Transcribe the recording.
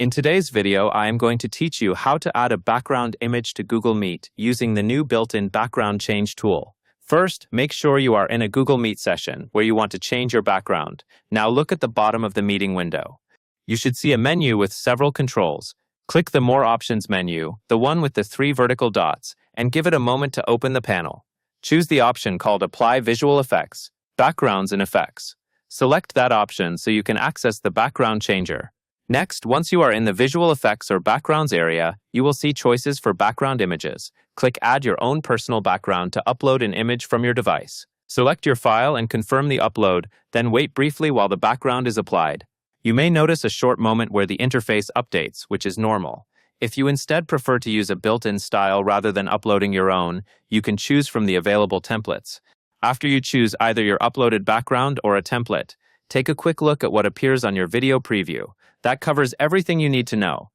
In today's video, I am going to teach you how to add a background image to Google Meet using the new built-in background change tool. First, make sure you are in a Google Meet session where you want to change your background. Now look at the bottom of the meeting window. You should see a menu with several controls. Click the More Options menu, the one with the 3 vertical dots, and give it a moment to open the panel. Choose the option called Apply Visual Effects, Backgrounds and Effects. Select that option so you can access the background changer. Next, once you are in the Visual Effects or Backgrounds area, you will see choices for background images. Click Add your own personal background to upload an image from your device. Select your file and confirm the upload, then wait briefly while the background is applied. You may notice a short moment where the interface updates, which is normal. If you instead prefer to use a built-in style rather than uploading your own, you can choose from the available templates. After you choose either your uploaded background or a template, take a quick look at what appears on your video preview. That covers everything you need to know.